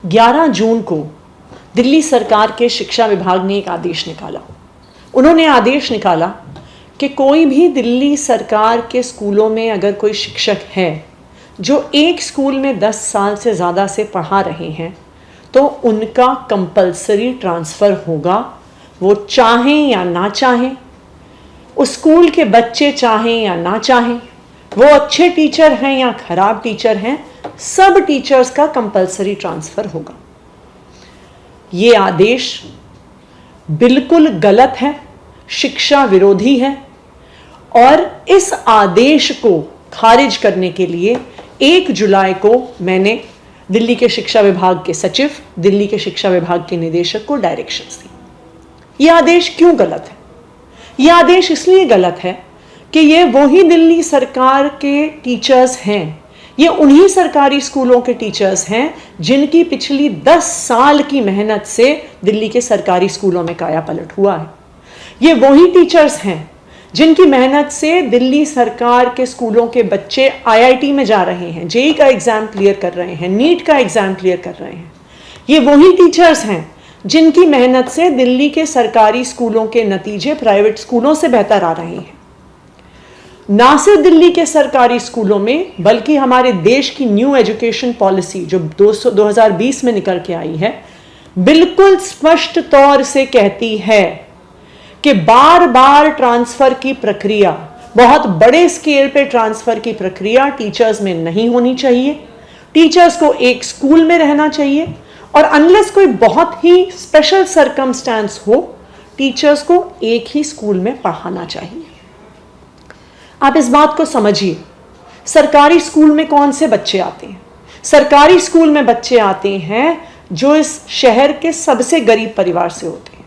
11 जून को दिल्ली सरकार के शिक्षा विभाग ने एक आदेश निकाला। उन्होंने आदेश निकाला कि कोई भी दिल्ली सरकार के स्कूलों में अगर कोई शिक्षक है जो एक स्कूल में 10 साल से ज़्यादा से पढ़ा रहे हैं तो उनका कंपलसरी ट्रांसफ़र होगा, वो चाहें या ना चाहें, उस स्कूल के बच्चे चाहें या ना चाहें, वो अच्छे टीचर हैं या खराब टीचर हैं, सब टीचर्स का कंपलसरी ट्रांसफ़र होगा। ये आदेश बिल्कुल गलत है, शिक्षा विरोधी है और इस आदेश को खारिज करने के लिए 1 जुलाई को मैंने दिल्ली के शिक्षा विभाग के सचिव, दिल्ली के शिक्षा विभाग के निदेशक को डायरेक्शंस दी। यह आदेश क्यों गलत है? यह आदेश इसलिए गलत है कि ये वही दिल्ली सरकार के टीचर्स हैं, ये उन्हीं सरकारी स्कूलों के टीचर्स हैं जिनकी पिछली 10 साल की मेहनत से दिल्ली के सरकारी स्कूलों में काया पलट हुआ है। ये वही टीचर्स हैं जिनकी मेहनत से दिल्ली सरकार के स्कूलों के बच्चे आईआईटी में जा रहे हैं, जेईई का एग्ज़ाम क्लियर कर रहे हैं, नीट का एग्ज़ाम क्लियर कर रहे हैं। ये वही टीचर्स हैं जिनकी मेहनत से दिल्ली के सरकारी स्कूलों के नतीजे प्राइवेट स्कूलों से बेहतर आ रहे हैं। ना सिर्फ दिल्ली के सरकारी स्कूलों में बल्कि हमारे देश की न्यू एजुकेशन पॉलिसी जो 2020 में निकल के आई है, बिल्कुल स्पष्ट तौर से कहती है कि बार बार ट्रांसफ़र की प्रक्रिया, बहुत बड़े स्केल पे ट्रांसफ़र की प्रक्रिया टीचर्स में नहीं होनी चाहिए। टीचर्स को एक स्कूल में रहना चाहिए और अनलेस कोई बहुत ही स्पेशल सर्कमस्टेंस हो, टीचर्स को एक ही स्कूल में पढ़ाना चाहिए। आप इस बात को समझिए, सरकारी स्कूल में कौन से बच्चे आते हैं? सरकारी स्कूल में बच्चे आते हैं जो इस शहर के सबसे गरीब परिवार से होते हैं।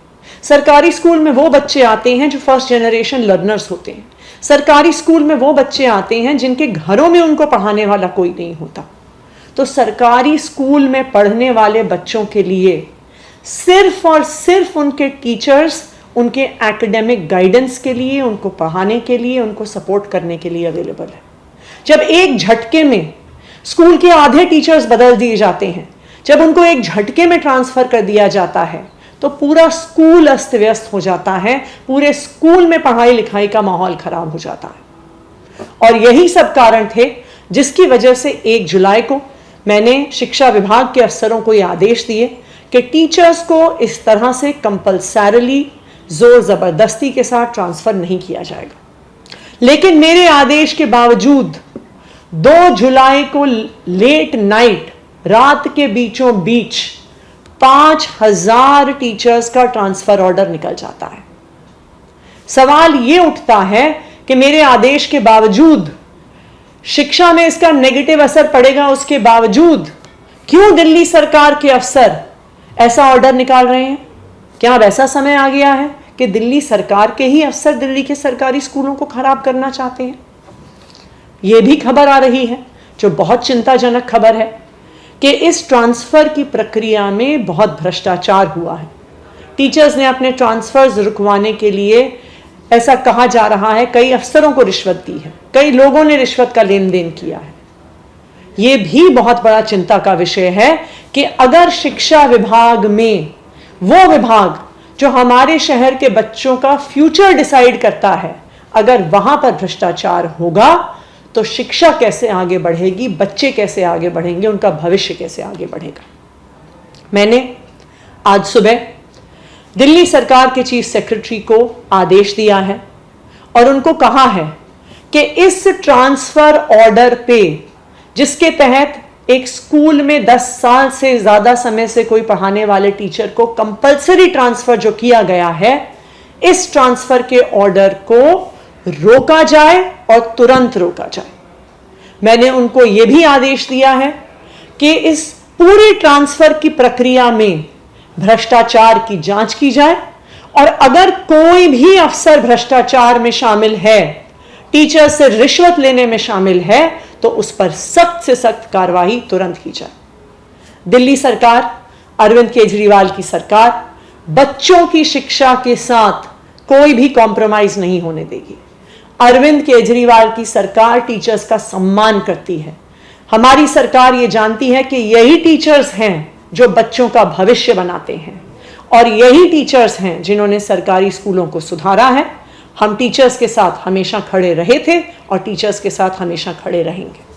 सरकारी स्कूल में वो बच्चे आते हैं जो फर्स्ट जनरेशन लर्नर्स होते हैं। सरकारी स्कूल में वो बच्चे आते हैं जिनके घरों में उनको पढ़ाने वाला कोई नहीं होता। तो सरकारी स्कूल में पढ़ने वाले बच्चों के लिए सिर्फ और सिर्फ उनके टीचर्स उनके एकेडमिक गाइडेंस के लिए, उनको पढ़ाने के लिए, उनको सपोर्ट करने के लिए अवेलेबल है। जब एक झटके में स्कूल के आधे टीचर्स बदल दिए जाते हैं, जब उनको एक झटके में ट्रांसफ़र कर दिया जाता है, तो पूरा स्कूल अस्त व्यस्त हो जाता है, पूरे स्कूल में पढ़ाई लिखाई का माहौल खराब हो जाता है। और यही सब कारण थे जिसकी वजह से 1 जुलाई को मैंने शिक्षा विभाग के अफसरों को ये आदेश दिए कि टीचर्स को इस तरह से कंपल्सरीली जोर ज़बरदस्ती के साथ ट्रांसफ़र नहीं किया जाएगा। लेकिन मेरे आदेश के बावजूद 2 जुलाई को लेट नाइट, रात के बीचों बीच 5000 टीचर्स का ट्रांसफ़र ऑर्डर निकल जाता है। सवाल ये उठता है कि मेरे आदेश के बावजूद, शिक्षा में इसका नेगेटिव असर पड़ेगा उसके बावजूद, क्यों दिल्ली सरकार के अफसर ऐसा ऑर्डर निकाल रहे हैं? क्या अब ऐसा समय आ गया है कि दिल्ली सरकार के ही अफसर दिल्ली के सरकारी स्कूलों को खराब करना चाहते हैं? यह भी खबर आ रही है जो बहुत चिंताजनक खबर है कि इस ट्रांसफ़र की प्रक्रिया में बहुत भ्रष्टाचार हुआ है। टीचर्स ने अपने ट्रांसफ़र्स रुकवाने के लिए, ऐसा कहा जा रहा है, कई अफसरों को रिश्वत दी है, कई लोगों ने रिश्वत का लेन देन किया है। ये भी बहुत बड़ा चिंता का विषय है कि अगर शिक्षा विभाग में, वो विभाग जो हमारे शहर के बच्चों का फ्यूचर डिसाइड करता है, अगर वहां पर भ्रष्टाचार होगा तो शिक्षा कैसे आगे बढ़ेगी, बच्चे कैसे आगे बढ़ेंगे, उनका भविष्य कैसे आगे बढ़ेगा। मैंने आज सुबह दिल्ली सरकार के चीफ सेक्रेटरी को आदेश दिया है और उनको कहा है कि इस ट्रांसफ़र ऑर्डर पे, जिसके तहत एक स्कूल में 10 साल से ज़्यादा समय से कोई पढ़ाने वाले टीचर को कंपल्सरी ट्रांसफ़र जो किया गया है, इस ट्रांसफ़र के ऑर्डर को रोका जाए और तुरंत रोका जाए। मैंने उनको यह भी आदेश दिया है कि इस पूरी ट्रांसफ़र की प्रक्रिया में भ्रष्टाचार की जांच की जाए और अगर कोई भी अफसर भ्रष्टाचार में शामिल है, टीचर से रिश्वत लेने में शामिल है, तो उस पर सख्त से सख्त कार्रवाई तुरंत की जाए। दिल्ली सरकार, अरविंद केजरीवाल की सरकार बच्चों की शिक्षा के साथ कोई भी कॉम्प्रोमाइज नहीं होने देगी। अरविंद केजरीवाल की सरकार टीचर्स का सम्मान करती है। हमारी सरकार ये जानती है कि यही टीचर्स हैं जो बच्चों का भविष्य बनाते हैं, और यही टीचर्स हैं जिन्होंने सरकारी स्कूलों को सुधारा है। हम टीचर्स के साथ हमेशा खड़े रहे थे और टीचर्स के साथ हमेशा खड़े रहेंगे।